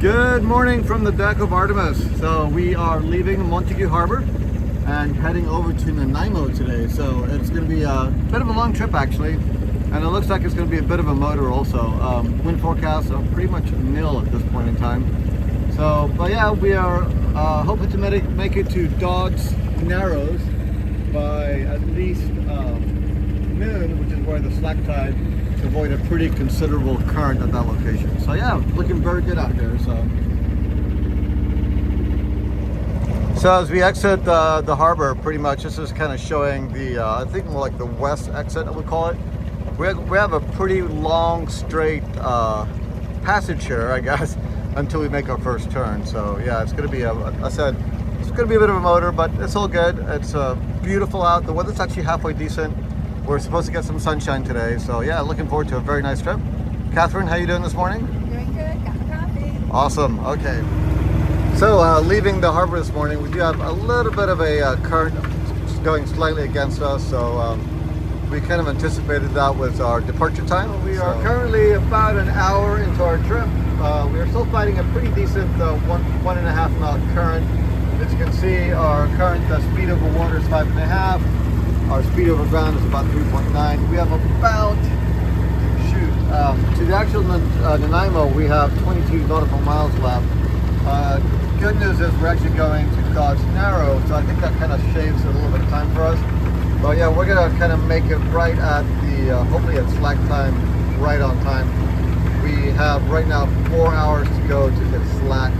Good morning from the deck of Artemis. So we are leaving Montague Harbor and heading over to Nanaimo today. So it's going to be a bit of a long trip actually, and it looks like it's going to be a bit of a motor also. Wind forecasts are pretty much nil at this point in time. So, but yeah, we are hoping to make it to Dodd Narrows by at least noon, which is where the slack tide, to avoid a pretty considerable current at that location. So yeah, looking very good out here. So as we exit the harbor, pretty much this is kind of showing the I think more like the west exit, I would call it. We have a pretty long straight passage here, I guess, until we make our first turn. So yeah, it's going to be I said it's going to be a bit of a motor, but it's all good. It's beautiful out. The weather's actually halfway decent. We're supposed to get some sunshine today, so yeah, looking forward to a very nice trip. Catherine, how you doing this morning? Doing good, got my coffee. Awesome, okay. So leaving the harbor this morning, we do have a little bit of a current going slightly against us, so we kind of anticipated that was our departure time. We are currently about an hour into our trip. We are still fighting a pretty decent 1.5 knot current. As you can see, our current, the speed over water is 5.5. Our speed over ground is about 3.9. We have about, to the actual Nanaimo, we have 22 nautical miles left. Good news is we're actually going to Dodd Narrows, so I think that kind of shaves a little bit of time for us. But yeah, we're gonna kind of make it right at the, hopefully at slack time, right on time. We have right now 4 hours to go to hit slack,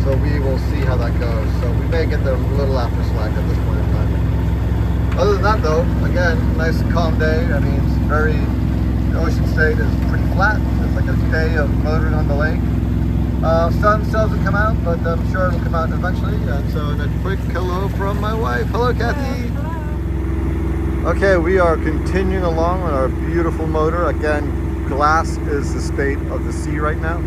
so we will see how that goes. So we may get there a little after slack at this point in time. Other than that though, again, nice calm day. I mean, it's the ocean state is pretty flat. It's like a day of motoring on the lake. Sun still hasn't come out, but I'm sure it'll come out eventually. And so a quick hello from my wife. Hello, Kathy. Hello. Okay, we are continuing along on our beautiful motor. Again, glass is the state of the sea right now.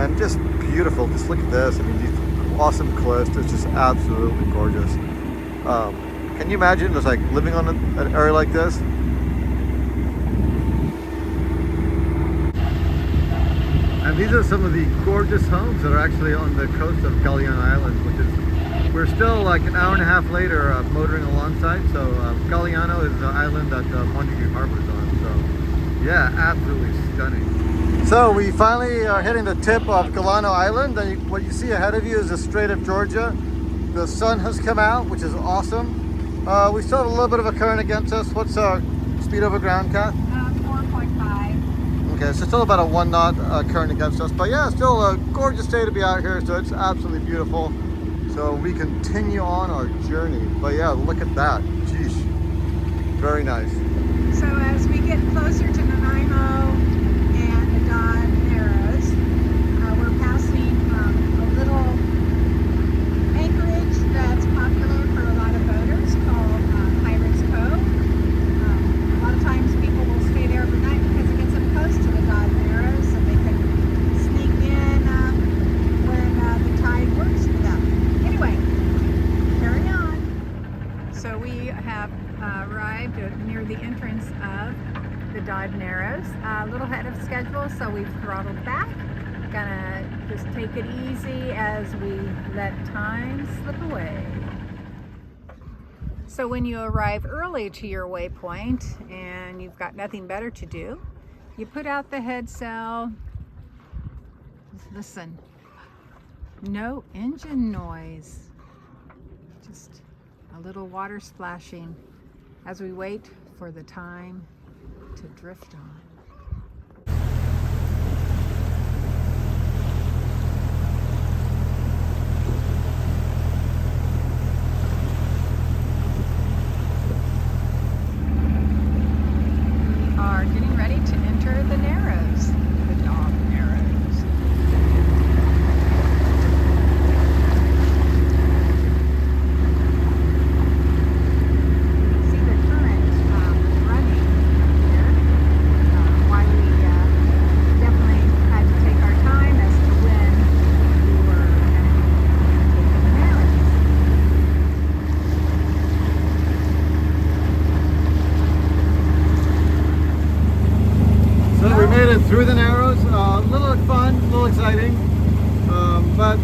And just beautiful. Just look at this. I mean, these awesome cliffs. It's just absolutely gorgeous. Can you imagine just like living on an area like this? And these are some of the gorgeous homes that are actually on the coast of Galiano Island, which is, we're still like an hour and a half later motoring alongside. So Galiano is the island that Montague Harbor is on. So yeah, absolutely stunning. So we finally are hitting the tip of Galiano Island, and what you see ahead of you is the Strait of Georgia. The sun has come out, which is awesome. We still have a little bit of a current against us. What's our speed over ground, Kath? 4.5. Okay, so still about a 1 knot current against us. But yeah, still a gorgeous day to be out here, so it's absolutely beautiful. So we continue on our journey. But yeah, look at that. Jeez, very nice. So as we get closer to Nanaimo and the Dodd Narrows, we're passing a little anchorage that's popular for a lot of boaters called Pirates Cove. A lot of times people will stay there overnight because it gets them close to the Dodd Narrows, so they can sneak in when the tide works for them. Anyway, carry on. So we have arrived near the entrance of the Dodd Narrows, a little ahead of schedule, so we've throttled back. Gonna just take it easy as we let time slip away. So when you arrive early to your waypoint and you've got nothing better to do, you put out the head sail. Listen, no engine noise, just a little water splashing as we wait for the time to drift on. The Narrows, the Dodd Narrows. See the current running here. But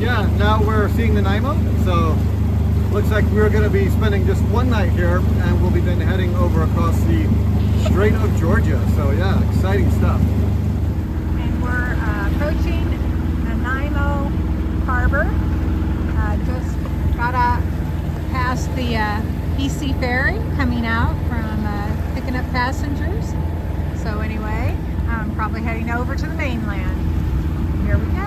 yeah, now we're seeing Nanaimo, so looks like we're going to be spending just one night here, and we'll be then heading over across the Strait of Georgia. So yeah, exciting stuff. And we're approaching Nanaimo Harbor. Just got out past the BC ferry coming out from picking up passengers. So anyway, I'm probably heading over to the mainland. Here we go.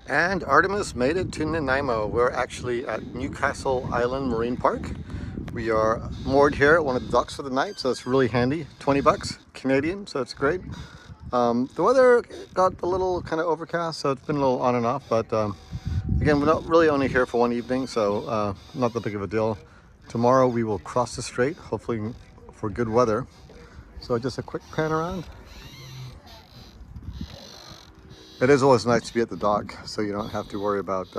And Artemis made it to Nanaimo. We're actually at Newcastle Island Marine Park. We are moored here at one of the docks for the night, so it's really handy. 20 bucks Canadian, so it's great. The weather got a little kind of overcast, so it's been a little on and off, but again, we're not really only here for one evening, so not that big of a deal. Tomorrow we will cross the strait, hopefully for good weather. So just a quick pan around. It is always nice to be at the dock, so you don't have to worry about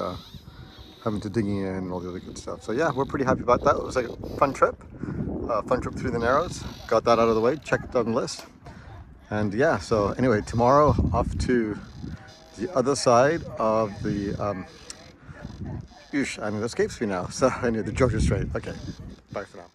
having to dig in and all the other good stuff. So yeah, we're pretty happy about that. It was like a fun trip through the Narrows. Got that out of the way, checked it on the list. And yeah, so anyway, tomorrow off to the other side of the, it escapes me now. So anyway, the Georgia Strait. Okay, bye for now.